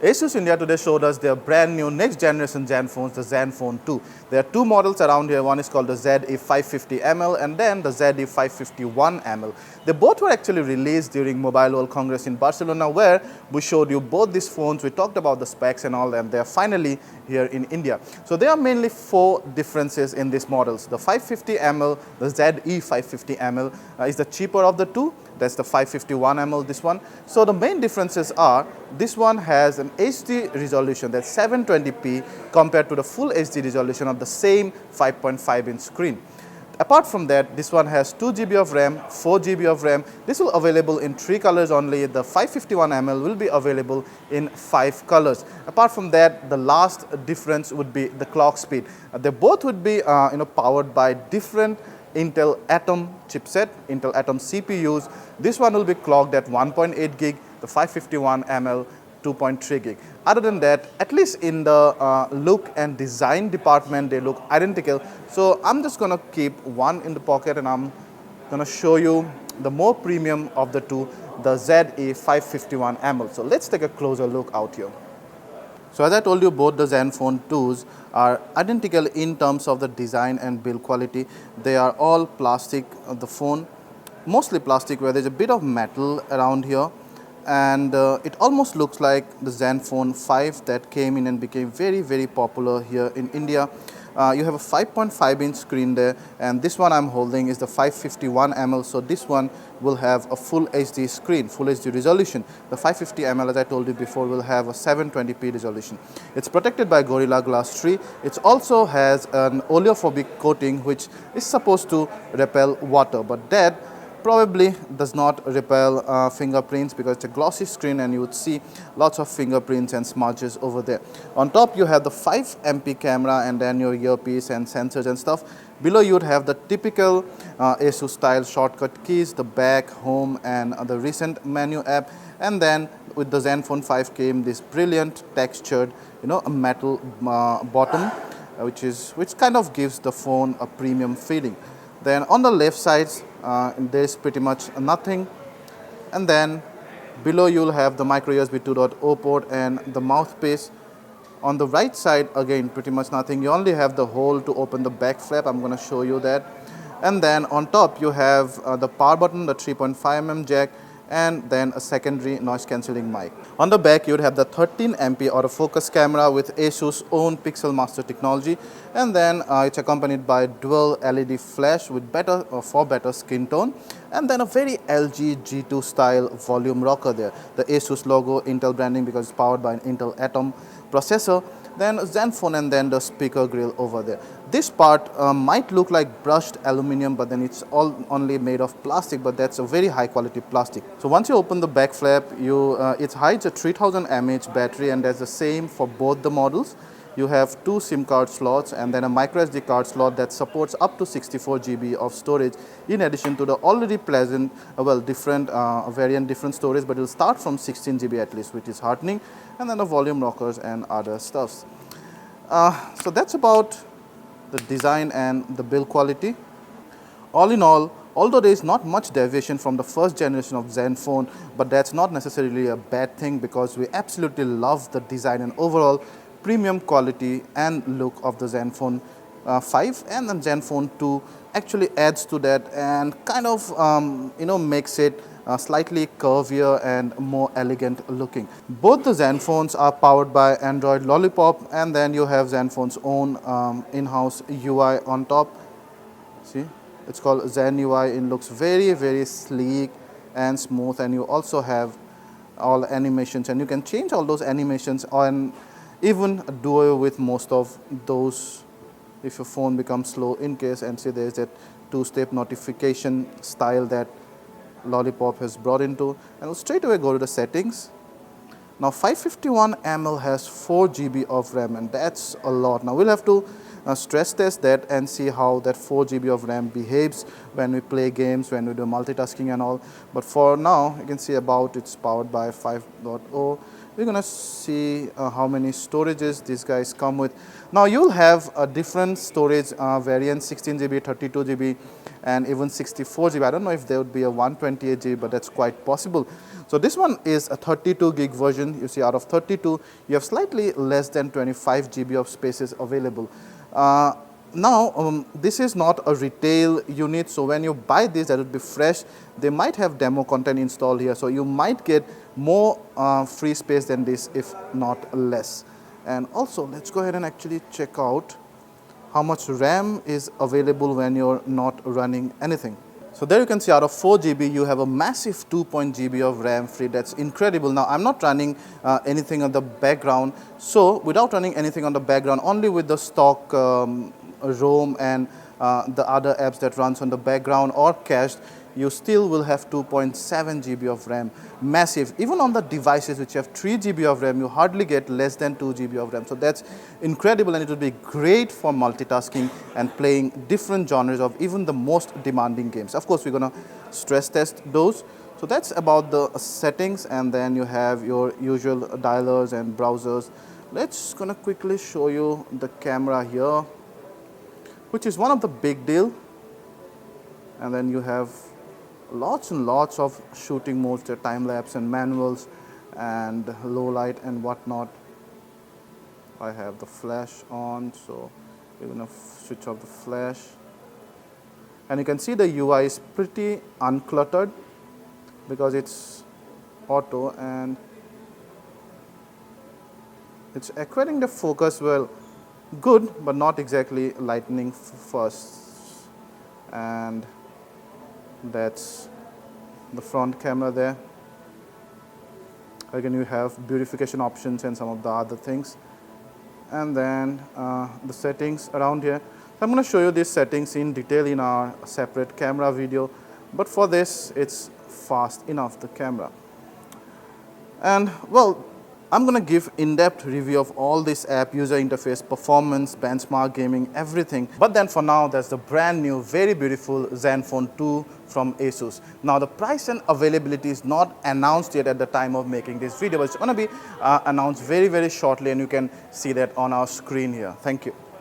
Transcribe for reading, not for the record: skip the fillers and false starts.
Asus India today showed us their brand new next generation Zenphones, the Zenfone 2. There are two models around here. One is called the ZE550ML and then the ZE551ML. They both were actually released during Mobile World Congress in Barcelona, where we showed you both these phones. We talked about the specs and all, and they are finally here in India. So there are mainly four differences in these models. The 550ML, the ZE550ML is the cheaper of the two. That's the 551ML, this one. So the main differences are, this one has an HD resolution, that's 720p compared to the full HD resolution of the same 5.5-inch screen. Apart from that, this one has 2 GB of RAM, 4 GB of RAM. This will available in 3 colors only. The 551ML will be available in 5 colors. Apart from that, the last difference would be the clock speed. They both would be powered by different Intel Atom chipset, Intel Atom CPUs. This one will be clocked at 1.8 gig, the 551ML 2.3 gig. Other than that, at least in the look and design department, they look identical. So I'm just gonna keep one in the pocket and I'm gonna show you the more premium of the two, the ZE551ML. So let's take a closer look out here. So as I told you, both the Zenfone 2s are identical in terms of the design and build quality. They are all plastic, the phone, mostly plastic, where there's a bit of metal around here. And it almost looks like the Zenfone 5 that came in and became very, very popular here in India. You have a 5.5-inch screen there, and this one I'm holding is the 551ML, so this one will have a full HD screen, full HD resolution. The 550ML, as I told you before, will have a 720p resolution. It's protected by Gorilla Glass 3. It also has an oleophobic coating which is supposed to repel water, but that probably does not repel fingerprints because it's a glossy screen and you would see lots of fingerprints and smudges over there. On top you have the 5MP camera and then your earpiece and sensors and stuff. Below you would have the typical Asus style shortcut keys, the back, home and the recent menu app, and then with the Zenfone 5 came this brilliant textured a metal bottom which kind of gives the phone a premium feeling. Then on the left side, there is pretty much nothing. And then below you'll have the micro USB 2.0 port and the mouthpiece. On the right side, again, pretty much nothing. You only have the hole to open the back flap. I'm going to show you that. And then on top, you have the power button, the 3.5mm jack, and then a secondary noise cancelling mic. On the back you would have the 13MP autofocus camera with Asus own Pixel Master technology, and then it's accompanied by dual LED flash with for better skin tone, and then a very LG G2 style volume rocker there. The Asus logo, Intel branding because it's powered by an Intel Atom processor, then Zenfone, and then the speaker grill over there. This part might look like brushed aluminum, but then it's all only made of plastic, but that's a very high quality plastic. So once you open the back flap, it hides a 3000 mAh battery, and that's the same for both the models. You have two SIM card slots and then a micro SD card slot that supports up to 64 GB of storage, in addition to the already pleasant, different variant, different storage, but it will start from 16 GB at least, which is heartening, and then the volume rockers and other stuffs. So that's about the design and the build quality. All in all, although there is not much deviation from the first generation of Zenfone, but that's not necessarily a bad thing because we absolutely love the design and overall premium quality and look of the Zenfone 5, and then Zenfone 2 actually adds to that and kind of makes it slightly curvier and more elegant looking. Both the Zenphones are powered by Android Lollipop, and then you have Zenfone's own in-house UI on top. See, it's called Zen UI. It looks very, very sleek and smooth, and you also have all animations, and you can change all those animations on even do away with most of those if your phone becomes slow in case, and see there's that two-step notification style that Lollipop has brought into, and we'll straight away go to the settings. Now 551ML has 4 GB of RAM, and that's a lot. Now we'll have to stress test that and see how that 4 GB of RAM behaves when we play games, when we do multitasking and all. But for now, you can see about it's powered by 5.0. We're gonna see how many storages these guys come with. Now you'll have a different storage variants, 16 GB, 32 GB, and even 64 GB. I don't know if there would be a 128 GB, but that's quite possible. So this one is a 32 gig version. You see, out of 32, you have slightly less than 25 GB of spaces available. Now, this is not a retail unit, so when you buy this, that would be fresh. They might have demo content installed here, so you might get more free space than this, if not less. And also, let's go ahead and actually check out how much RAM is available when you're not running anything. So there you can see, out of 4 GB, you have a massive 2 GB of RAM free. That's incredible. Now, I'm not running anything on the background. So without running anything on the background, only with the stock ROM and the other apps that runs on the background or cached, you still will have 2.7 GB of RAM. Massive. Even on the devices which have 3 GB of RAM, you hardly get less than 2 GB of RAM. So that's incredible, and it would be great for multitasking and playing different genres of even the most demanding games. Of course, we're going to stress test those. So that's about the settings, and then you have your usual dialers and browsers. Let's gonna quickly show you the camera here, which is one of the big deal. And then you have lots and lots of shooting modes, there time lapse and manuals and low light and whatnot. I have the flash on, so we're gonna switch off the flash. And you can see the UI is pretty uncluttered because it's auto and it's acquiring the focus well. Good, but not exactly lightning first. And that's the front camera there. Again, you have beautification options and some of the other things. And then the settings around here. So I'm going to show you these settings in detail in our separate camera video. But for this, it's fast enough, the camera. And well, I'm going to give in-depth review of all this app, user interface, performance, benchmark gaming, everything. But then for now, there's the brand new, very beautiful Zenfone 2 from Asus. Now the price and availability is not announced yet at the time of making this video, but it's going to be announced very, very shortly, and you can see that on our screen here. Thank you.